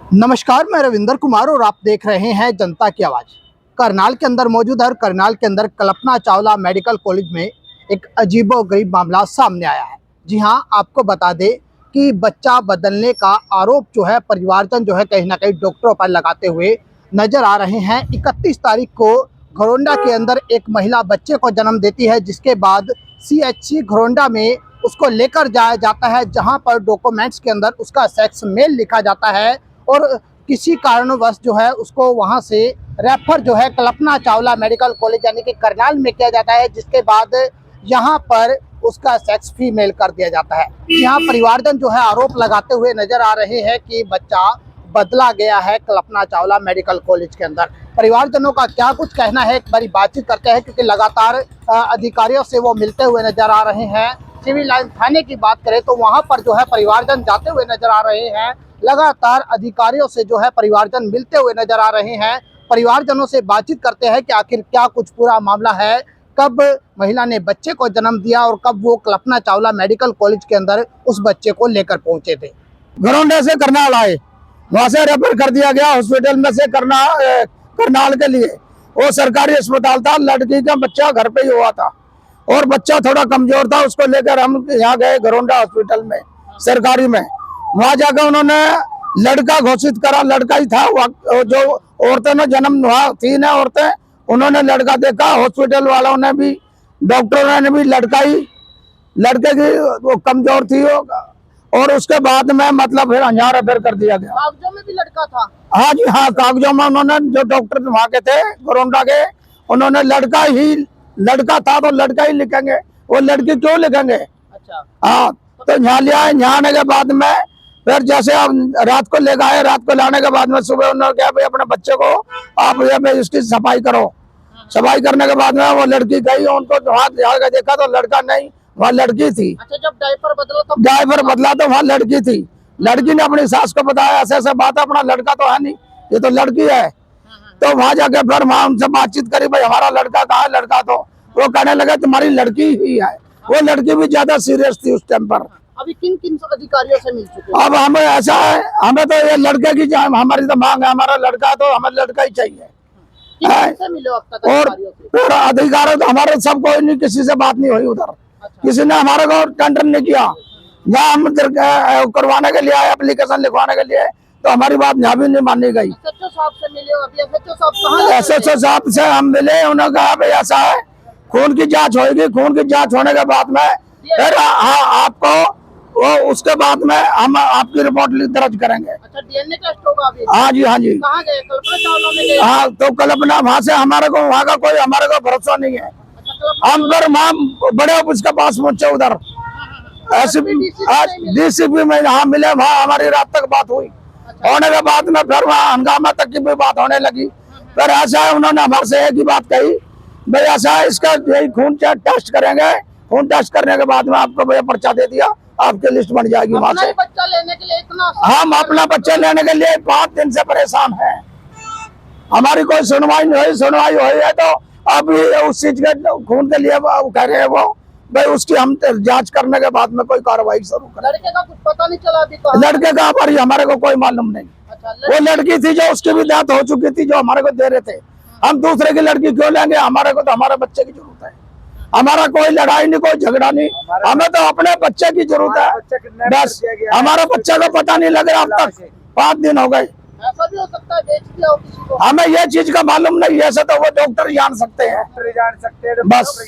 नमस्कार, मैं रविंदर कुमार और आप देख रहे हैं जनता की आवाज़। करनाल के अंदर मौजूद है और करनाल के अंदर कल्पना चावला मेडिकल कॉलेज में एक अजीबोगरीब मामला सामने आया है। जी हां, आपको बता दें कि बच्चा बदलने का आरोप जो है परिवारजन जो है कहीं ना कहीं डॉक्टरों पर लगाते हुए नजर आ रहे हैं। 31 तारीख को घरोंडा के अंदर एक महिला बच्चे को जन्म देती है, जिसके बाद CHC घरोंडा में उसको लेकर जाया जाता है, जहां पर डॉक्यूमेंट्स के अंदर उसका सेक्स मेल लिखा जाता है और किसी कारणवश जो है उसको वहां से रेफर जो है कल्पना चावला मेडिकल कॉलेज यानी कि करनाल में किया जाता है, जिसके बाद यहां पर उसका सेक्स फीमेल कर दिया जाता है। यहाँ परिवारजन जो है आरोप लगाते हुए नजर आ रहे हैं कि बच्चा बदला गया है कल्पना चावला मेडिकल कॉलेज के अंदर। परिवारजनों का क्या कुछ कहना है, एक बारी बातचीत करते हैं, क्योंकि लगातार अधिकारियों से वो मिलते हुए नजर आ रहे हैं। सिविल लाइन थाने की बात करें तो वहां पर जो है परिवारजन जाते हुए नजर आ रहे हैं। लगातार अधिकारियों से जो है परिवारजन मिलते हुए नजर आ रहे हैं। परिवारजनों से बातचीत करते हैं कि आखिर क्या कुछ पूरा मामला है, कब महिला ने बच्चे को जन्म दिया और कब वो कल्पना चावला मेडिकल कॉलेज के अंदर उस बच्चे को लेकर पहुंचे थे। घरोंडे से करनाल आए, वहां से रेफर कर दिया गया हॉस्पिटल में से करनाल के लिए। वो सरकारी अस्पताल था, लड़की का बच्चा घर पे ही हुआ था और बच्चा थोड़ा कमजोर था, उसको लेकर हम यहाँ गए घरोंडा हॉस्पिटल में सरकारी में। वहां जाकर उन्होंने लड़का घोषित करा, लड़का ही था। जो औरतें ने जन्म हुआ, 3 औरतें, उन्होंने लड़का देखा। हॉस्पिटल वालों ने भी, डॉक्टरों ने भी लड़के की वो कमजोर थी और उसके बाद में मतलब फिर यहाँ रेफर कर दिया गया। कागजों में भी लड़का था? हाँ जी हाँ, कागजों में उन्होंने, जो डॉक्टर वहाँ के थे घरोंडा के, उन्होंने लड़का था तो लड़का ही लिखेंगे, वो लड़की क्यों लिखेंगे? अच्छा। हाँ, तो यहाँ लिया है। यहाँ आने के बाद में फिर जैसे अब रात को ले गए, रात को लाने के बाद में सुबह उन्होंने कहा भाई अपने बच्चे को आप इसकी सफाई करो। सफाई करने के बाद में वो लड़की गई, उनको हाथ जाकर देखा तो लड़का नहीं, वहाँ लड़की थी। अच्छा, जब डायपर बदला तो वहाँ लड़की थी। लड़की ने अपनी सास को बताया ऐसे ऐसे बात है, अपना लड़का तो है नहीं, ये तो लड़की है। तो वहाँ जाके फिर वहाँ उनसे बातचीत करी, भाई हमारा लड़का कहाँ है? लड़का तो वो कहने लगे तुम्हारी लड़की ही है। वो लड़की भी ज्यादा सीरियस थी उस टाइम पर। अभी किन किन अधिकारियों से मिल चुके? अब हमें ऐसा है, हमें तो ये लड़के की हमारी तो मांग है, हमारा लड़का तो हमें लड़का ही चाहिए। किससे मिले अब तक और अधिकारियों से? फिर अधिकारी तो हमारे सब कोई नहीं, किसी से बात नहीं हुई उधर। किसी ने हमारे को टेंडर नहीं किया। यहाँ हम करवाने के लिए आए, एप्लीकेशन लिखवाने के लिए, तो हमारी बात यहाँ भी नहीं मानी गई। SHO साहब से मिले हो? अभी SHO साहब कहाँ? SHO साहब से हम मिले, उन्होंने कहा भाई ऐसा है, खून की जांच होगी, खून की जांच होने के बाद में फिर हाँ आपको वो उसके बाद में हम आपकी रिपोर्ट दर्ज करेंगे। अच्छा, DNA टेस्ट होगा अभी? हाँ जी हाँ जी। कहाँ गए? कल्पना चावला में गए? हाँ, तो कल्पना वहाँ से हमारे को, वहाँ का कोई हमारे को भरोसा नहीं है। हम फिर वहाँ बड़े ऑफिस के पास पहुंचे उधर, DCP में यहाँ मिले, वहाँ हमारी रात तक बात हुई। होने के बाद में फिर वहाँ हंगामा तक की भी बात होने लगी। फिर ऐसा है, उन्होंने हमारे से एक ही बात कही, भाई ऐसा है, इसका यही खून टेस्ट करेंगे, खून टेस्ट करने के बाद में आपको भैया पर्चा दे दिया, आपकी लिस्ट बन जाएगी। वहाँ से बच्चा लेने के लिए इतना, हम अपना बच्चा लेने के लिए 5 दिन से परेशान है। हमारी कोई सुनवाई नहीं हुई। सुनवाई हुई है तो अभी उस चीज के खून के लिए वो कह रहे हैं, वो भाई उसकी हम जांच करने के बाद में कोई कार्रवाई शुरू करें। लड़के का कुछ पता नहीं चला अभी तो? लड़के का हमारे को कोई मालूम नहीं। अच्छा, वो लड़की थी जो उसकी भी डेथ हो चुकी थी, जो हमारे को दे रहे थे। हम दूसरे की लड़की क्यों लेंगे? हमारे को तो हमारे बच्चे की जरूरत है। हमारा कोई लड़ाई नहीं, कोई झगड़ा नहीं, हमें तो अपने बच्चे की जरूरत है बस। हमारे बच्चे को पता नहीं लग रहा अब तक 5 दिन हो गए। ऐसा भी हो सकता है बेच दिया हो किसी को? हमें ये चीज का मालूम नहीं, ऐसा तो वो डॉक्टर जान सकते हैं, बस।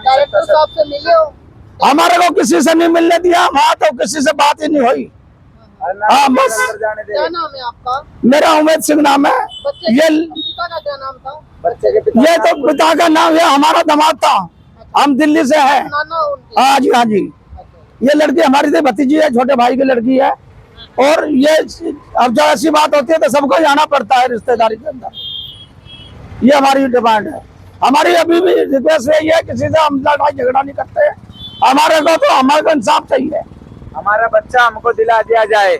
डायरेक्टर साहब से मिले हो? हमारे को किसी से नहीं मिलने दिया, वहाँ तो किसी से बात ही नहीं हुई। हाँ बस। क्या नाम है आपका? मेरा उमेद सिंह नाम है। ये पिता का क्या नाम था? ये तो पिता का नाम, ये हमारा दामाद था, हम दिल्ली से है। हाँ जी हाँ जी। ये लड़की हमारी तो भतीजी है, छोटे भाई की लड़की है। और ये अब जब ऐसी बात होती है तो सबको जाना पड़ता है रिश्तेदारी के अंदर। ये हमारी डिमांड है। हमारी अभी भी रिक्वेस्ट यही है, किसी से हम लड़ाई झगड़ा नहीं करते। हमारे को तो हमारे को इंसाफ चाहिए, हमारा बच्चा हमको दिला दिया जाए।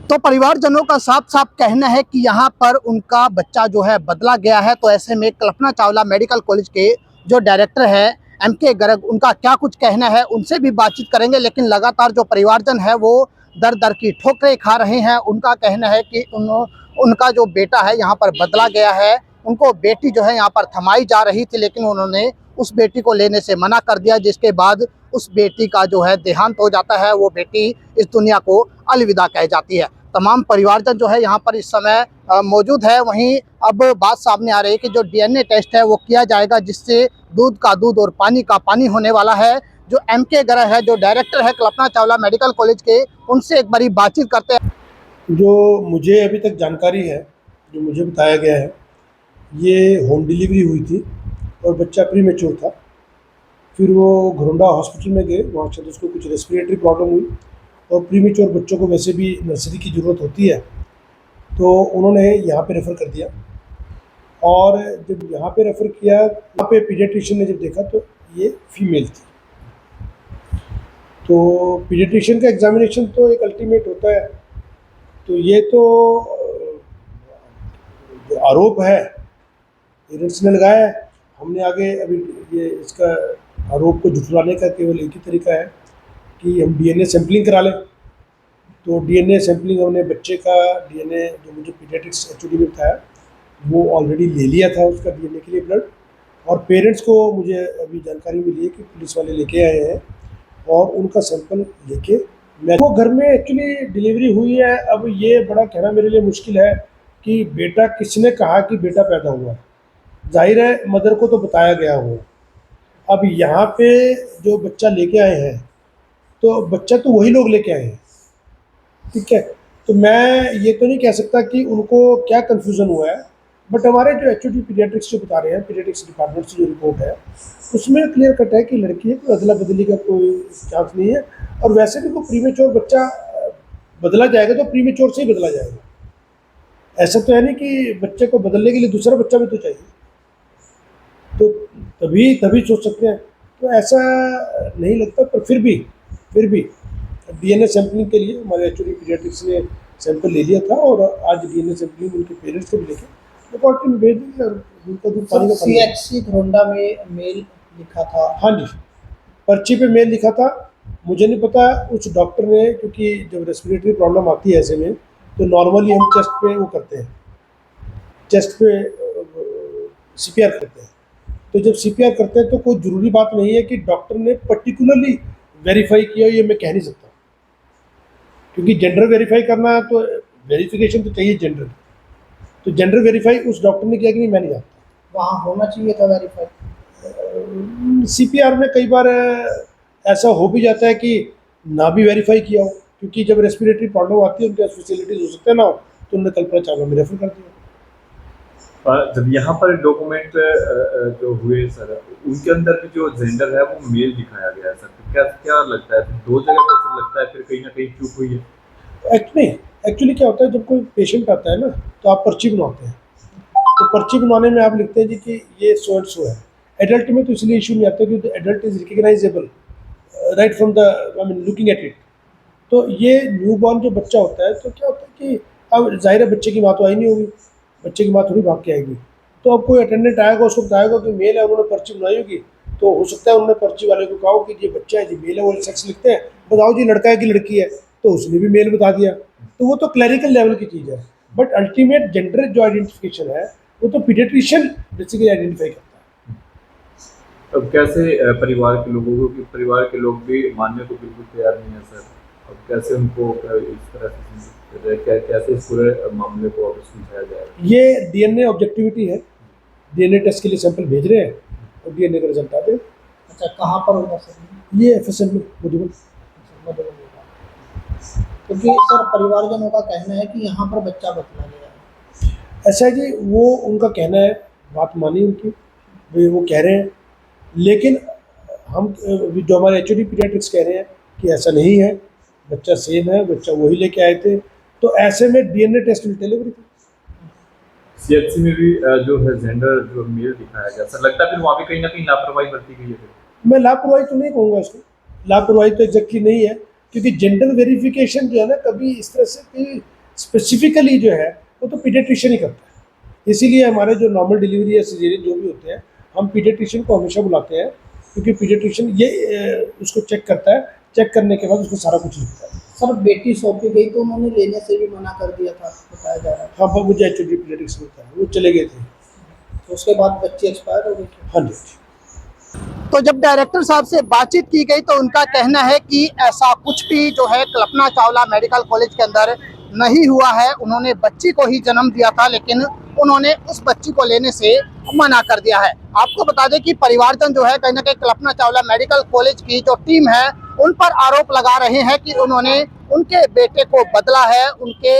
तो परिवारजनों का साफ साफ कहना है कि यहाँ पर उनका बच्चा जो है बदला गया है। तो ऐसे में कल्पना चावला मेडिकल कॉलेज के जो डायरेक्टर है MK गर्ग, उनका क्या कुछ कहना है, उनसे भी बातचीत करेंगे। लेकिन लगातार जो परिवारजन है वो दर दर की ठोकरें खा रहे हैं। उनका कहना है कि उनका जो बेटा है यहाँ पर बदला गया है। उनको बेटी जो है यहाँ पर थमाई जा रही थी, लेकिन उन्होंने उस बेटी को लेने से मना कर दिया, जिसके बाद उस बेटी का जो है देहांत हो जाता है। वो बेटी इस दुनिया को अलविदा कह जाती है। तमाम परिवारजन जो है यहाँ पर इस समय मौजूद है। वहीं अब बात सामने आ रही है कि जो डीएनए टेस्ट है वो किया जाएगा, जिससे दूध का दूध और पानी का पानी होने वाला है। जो एमके गर्ग है, जो डायरेक्टर है कल्पना चावला मेडिकल कॉलेज के, उनसे एक बारी बातचीत करते हैं। जो मुझे अभी तक जानकारी है, जो मुझे बताया गया है, ये होम डिलीवरी हुई थी और बच्चा प्री मैच्योर था। फिर वो घरोंडा हॉस्पिटल में गए, वहाँ से उसको कुछ रेस्पिरेटरी प्रॉब्लम हुई और प्री मैच्योर बच्चों को वैसे भी नर्सरी की ज़रूरत होती है, तो उन्होंने यहाँ पे रेफ़र कर दिया। और जब यहाँ पे रेफ़र किया, वहाँ पे पीडियाट्रिशियन ने जब देखा तो ये फीमेल थी। तो पीडियाट्रिशियन का एग्जामिनेशन तो एक अल्टीमेट होता है। तो ये तो जो आरोप है पेरेंट्स ने लगाया है। हमने आगे अभी ये इसका आरोप को झुठलाने का केवल एक ही तरीका है कि हम डीएनए सैंपलिंग करा लें। तो डीएनए सैंपलिंग हमने बच्चे का डीएनए जो मुझे पीडियाट्रिक्स एचओडी में बताया, वो ऑलरेडी ले लिया था उसका डीएनए के लिए ब्लड। और पेरेंट्स को मुझे अभी जानकारी मिली है कि पुलिस वाले लेके आए हैं और उनका सैंपल लेके वो घर में एक्चुअली डिलीवरी हुई है। अब ये बड़ा कहना मेरे लिए मुश्किल है कि बेटा किसने कहा कि बेटा पैदा हुआ। जाहिर है मदर को तो बताया गया हो। अब यहाँ पे जो बच्चा लेके आए हैं, तो बच्चा तो वही लोग लेके आए हैं, ठीक है। तो मैं ये तो नहीं कह सकता कि उनको क्या कन्फ्यूज़न हुआ है, बट हमारे जो एचओडी पीडियाट्रिक्स जो बता रहे हैं, पीडियाट्रिक्स डिपार्टमेंट से जो रिपोर्ट है उसमें क्लियर कट है कि लड़की है, कोई अदला बदली का कोई चांस नहीं है। और वैसे भी कोई प्रीमेच्योर बच्चा बदला जाएगा तो प्रीमेच्योर से ही बदला जाएगा। ऐसा तो है नहीं कि बच्चे को बदलने के लिए दूसरा बच्चा भी तो चाहिए, तो तभी सोच सकते हैं। तो ऐसा नहीं लगता, पर फिर भी डीएनए सैंपलिंग के लिए हमारे एचओडी पीडियाट्रिक्स ने सैंपल ले लिया था और आज डीएनए सैंपलिंग उनके पेरेंट्स को भी लेके लेबोरेटरी में भेज देंगे। और उनका दूध पानी का सीएचसी घरोंडा में मेल लिखा था। हाँ जी, पर्ची पे मेल लिखा था। मुझे नहीं पता उस डॉक्टर ने, क्योंकि जब रेस्पिरेटरी प्रॉब्लम आती है ऐसे में, तो नॉर्मली हम चेस्ट पे वो करते हैं, चेस्ट पे सीपीआर करते हैं। तो जब सीपीआर करते हैं तो कोई ज़रूरी बात नहीं है कि डॉक्टर ने पर्टिकुलरली वेरीफाई किया, ये मैं कह नहीं सकता, क्योंकि जेंडर वेरीफाई करना है तो वेरिफिकेशन तो चाहिए जेंडर। तो जेंडर वेरीफाई उस डॉक्टर ने किया कि नहीं, मैं नहीं जानता। वहाँ होना चाहिए था वेरीफाई। सीपीआर में कई बार ऐसा हो भी जाता है कि ना भी वेरीफाई किया हो, क्योंकि जब रेस्पिरेटरी प्रॉब्लम आती है उनके पास फैसिलिटीज हो सकते हैं ना हो, तो उन्होंने कल्पना चावला में रेफर कर दिया। जब यहाँ पर डॉक्यूमेंट जो हुए सर, उनके अंदर भी जो जेंडर है वो मेल दिखाया गया है सर, तो क्या लगता है, दो जगह पर सर लगता है फिर कहीं ना कहीं चूक हुई है? एक्चुअली क्या होता है, जब कोई पेशेंट आता है ना तो आप पर्ची बनवाते हैं। तो पर्ची बनवाने में आप लिखते हैं जी कि ये सो एंड सो है। एडल्ट में तो इसलिए इशू नहीं आता क्योंकि adult is recognisable right from the looking at it. तो ये न्यू बॉर्न जो बच्चा होता है, तो क्या होता है कि अब जाहिर है बच्चे की माँ तो आई नहीं होगी, बच्चे की माँ थोड़ी भाग के आएगी। तो अब कोई अटेंडेंट आएगा, उसको बताएगा कि मेल है, उन्होंने पर्ची बनाई होगी, तो हो सकता है उन्होंने पर्ची वाले को कहा कि ये बच्चा है जी, मेल है, वो सेक्स लिखते हैं, बताओ जी लड़का है कि लड़की है, तो उसने भी मेल बता दिया। तो वो तो क्लैरिकल लेवल की चीज़ है, बट अल्टीमेट जेंडर जो आइडेंटिफिकेशन है वो तो पीडियाट्रिशियन बेसिकली आइडेंटिफाई करता है। अब कैसे परिवार के लोगों को, कि परिवार के लोग भी मानने को बिल्कुल तैयार नहीं है सर, अब कैसे उनको इस तरह से कैसे इस पूरे मामले को अब सुलझाया जाएगा? ये डीएनए ऑब्जेक्टिविटी है, डीएनए टेस्ट के लिए सैंपल भेज रहे हैं और डीएनए का रिजल्ट आ जाएगा। अच्छा, कहाँ पर होगा सर? ये एफएसएल में मधुबन। क्योंकि सर परिवारजनों का कहना है कि यहाँ पर बच्चा बदला गया है। ऐसा है जी, वो उनका कहना है, बात मानी उनकी, वो कह रहे हैं, लेकिन हम जो हमारे एचओडी पीडियाट्रिक्स कह रहे हैं कि ऐसा नहीं है, बच्चा सेम है, बच्चा वही लेके आए थे। तो ऐसे में डीएनए टेस्ट डिलीवरी थी। सीएचसी में भी जो है जेंडर जो मेल दिखाया गया सर, लगता है फिर वहाँ भी कहीं ना कहीं लापरवाही बरती गई है? मैं लापरवाही तो नहीं कहूँगा इसको, लापरवाही तो एग्जैक्टली नहीं है, क्योंकि जेंडर वेरिफिकेशन जो है ना, कभी इस तरह से कोई स्पेसिफिकली जो है वो तो पीडियाट्रिशियन ही करता है। इसीलिए हमारे जो नॉर्मल डिलीवरी या सिजेरियन जो भी होते हैं, हम पीडियाट्रिशियन को हमेशा बुलाते हैं, क्योंकि पीडियाट्रिशियन ये उसको चेक करता है, चेक करने के बाद उसको सारा कुछ लिखता है। सर बेटी सौंपी गई तो उन्होंने लेने से भी मना कर दिया था, बताया जा रहा है। हाँ वो मुझे एक्चुअली पीडियाट्रिक्स में होता है, वो चले गए थे। तो उसके बाद बच्ची एक्सपायर हो गई थी। हाँ जी। तो जब डायरेक्टर साहब से बातचीत की गई तो उनका कहना है कि ऐसा कुछ भी जो है कल्पना चावला मेडिकल कॉलेज के अंदर नहीं हुआ है। उन्होंने बच्ची को ही जन्म दिया था, लेकिन उन्होंने उस बच्ची को लेने से मना कर दिया है। आपको बता दें कि परिवारजन जो है कहीं ना कहीं कल्पना चावला मेडिकल कॉलेज की जो टीम है उन पर आरोप लगा रहे हैं कि उन्होंने उनके बेटे को बदला है, उनके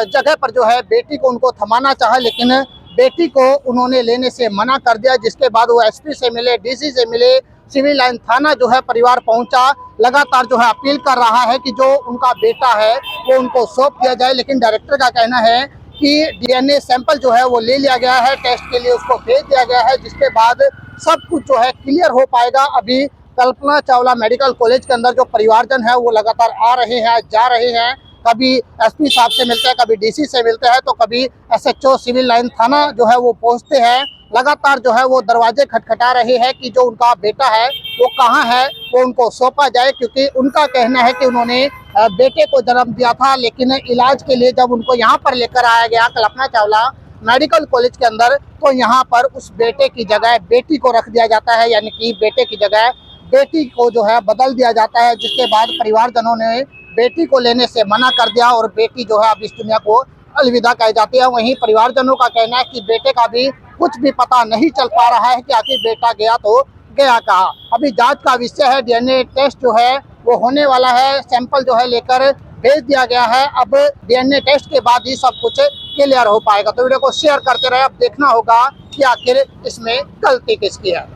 जगह पर जो है बेटी को उनको थमाना चाहा, लेकिन बेटी को उन्होंने लेने से मना कर दिया। जिसके बाद वो एसपी से मिले, डीसी से मिले, सिविल लाइन थाना जो है परिवार पहुंचा, लगातार जो है अपील कर रहा है कि जो उनका बेटा है वो उनको सौंप दिया जाए। लेकिन डायरेक्टर का कहना है कि डीएनए सैंपल जो है वो ले लिया गया है, टेस्ट के लिए उसको भेज दिया गया है, जिसके बाद सब कुछ जो है क्लियर हो पाएगा। अभी कल्पना चावला मेडिकल कॉलेज के अंदर जो परिवारजन है वो लगातार आ रहे हैं, जा रहे हैं, कभी एसपी साहब से मिलते हैं, कभी डीसी से मिलते हैं, तो कभी एसएचओ सिविल लाइन थाना जो है वो पहुंचते हैं। लगातार जो है वो दरवाजे खटखटा रहे हैं कि जो उनका बेटा है वो कहाँ है, वो उनको सौंपा जाए, क्योंकि उनका कहना है कि उन्होंने बेटे को जन्म दिया था, लेकिन इलाज के लिए जब उनको यहाँ पर लेकर आया गया कल्पना चावला मेडिकल कॉलेज के अंदर, तो यहाँ पर उस बेटे की जगह बेटी को रख दिया जाता है, यानी कि बेटे की जगह बेटी को जो है बदल दिया जाता है। जिसके बाद परिवारजनों ने बेटी को लेने से मना कर दिया और बेटी जो है अब इस दुनिया को अलविदा कह जाती है। वहीं परिवारजनों का कहना है कि बेटे का भी कुछ भी पता नहीं चल पा रहा है कि आखिर बेटा गया तो गया कहाँ। अभी जांच का विषय है, डीएनए टेस्ट जो है वो होने वाला है, सैंपल जो है लेकर भेज दिया गया है। अब डीएनए टेस्ट के बाद ही सब कुछ क्लियर हो पाएगा। तो वीडियो को शेयर करते रहे, अब देखना होगा कि आखिर इसमें गलती किसकी है।